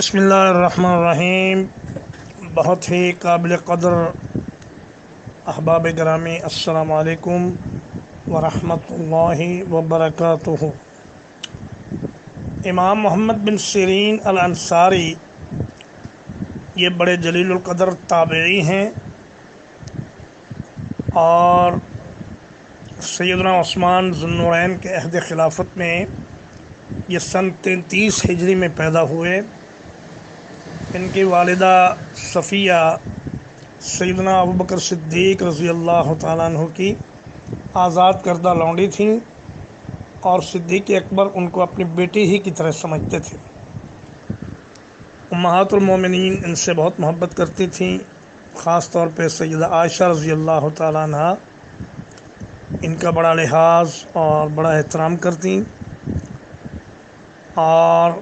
بسم اللہ الرحمن الرحیم۔ بہت ہی قابل قدر احباب گرامی، السلام علیکم ورحمۃ اللہ وبرکاتہ۔ امام محمد بن سیرین الانصاری یہ بڑے جلیل القدر تابعی ہیں، اور سیدنا عثمان ذو النورین کے عہد خلافت میں یہ سن 33 ہجری میں پیدا ہوئے۔ ان کی والدہ صفیہ سیدنا ابوبکر صدیق رضی اللہ تعالیٰ عنہ کی آزاد کردہ لونڈی تھیں، اور صدیق اکبر ان کو اپنی بیٹی ہی کی طرح سمجھتے تھے۔ امہات المومنین ان سے بہت محبت کرتی تھیں، خاص طور پہ سیدہ عائشہ رضی اللہ تعالیٰ عنہ ان کا بڑا لحاظ اور بڑا احترام کرتیں، اور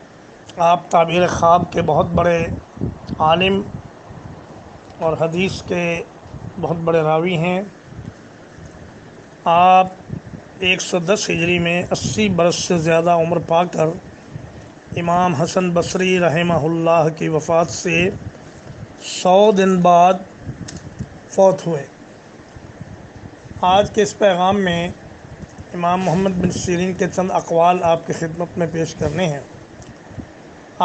آپ تعبیر خواب کے بہت بڑے عالم اور حدیث کے بہت بڑے راوی ہیں۔ آپ 110 ہجری میں 80 برس سے زیادہ عمر پا کر امام حسن بصری رحمہ اللہ کی وفات سے 100 دن بعد فوت ہوئے۔ آج کے اس پیغام میں امام محمد بن سیرین کے چند اقوال آپ کی خدمت میں پیش کرنے ہیں۔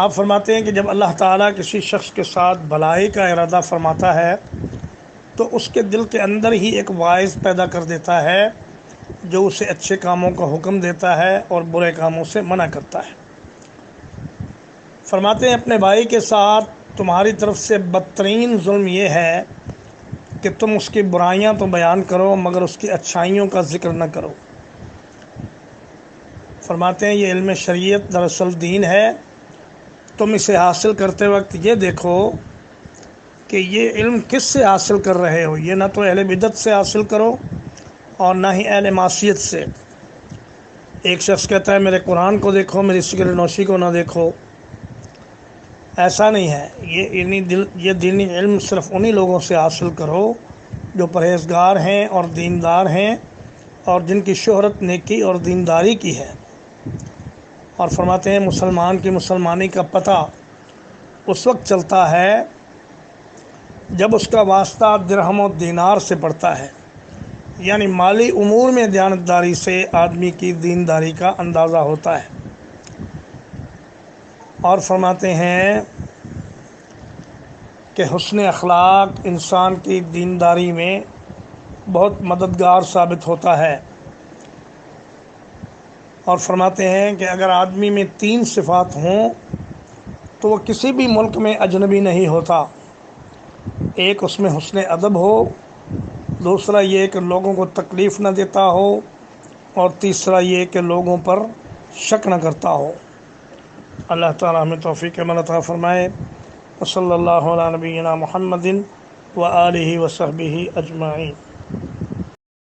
آپ فرماتے ہیں کہ جب اللہ تعالیٰ کسی شخص کے ساتھ بھلائی کا ارادہ فرماتا ہے تو اس کے دل کے اندر ہی ایک واعظ پیدا کر دیتا ہے جو اسے اچھے کاموں کا حکم دیتا ہے اور برے کاموں سے منع کرتا ہے۔ فرماتے ہیں اپنے بھائی کے ساتھ تمہاری طرف سے بدترین ظلم یہ ہے کہ تم اس کی برائیاں تو بیان کرو مگر اس کی اچھائیوں کا ذکر نہ کرو۔ فرماتے ہیں یہ علم شریعت دراصل دین ہے، تم اسے حاصل کرتے وقت یہ دیکھو کہ یہ علم کس سے حاصل کر رہے ہو، یہ نہ تو اہل بدعت سے حاصل کرو اور نہ ہی اہل معصیت سے۔ ایک شخص کہتا ہے میرے قرآن کو دیکھو، میری سگریٹ نوشی کو نہ دیکھو۔ ایسا نہیں ہے، یہ دینی علم صرف انہی لوگوں سے حاصل کرو جو پرہیزگار ہیں اور دیندار ہیں، اور جن کی شہرت نیکی اور دینداری کی ہے۔ اور فرماتے ہیں مسلمان کی مسلمانی کا پتہ اس وقت چلتا ہے جب اس کا واسطہ درہم و دینار سے پڑتا ہے، یعنی مالی امور میں دیانتداری سے آدمی کی دینداری کا اندازہ ہوتا ہے۔ اور فرماتے ہیں کہ حسن اخلاق انسان کی دینداری میں بہت مددگار ثابت ہوتا ہے۔ اور فرماتے ہیں کہ اگر آدمی میں 3 صفات ہوں تو وہ کسی بھی ملک میں اجنبی نہیں ہوتا۔ ایک اس میں حسن ادب ہو، دوسرا یہ کہ لوگوں کو تکلیف نہ دیتا ہو، اور تیسرا یہ کہ لوگوں پر شک نہ کرتا ہو۔ اللہ تعالیٰ ہمیں توفیق عمل عطا فرمائے۔ وصلی اللہ علی نبینا محمد وآلہ وصحبہ اجمعین۔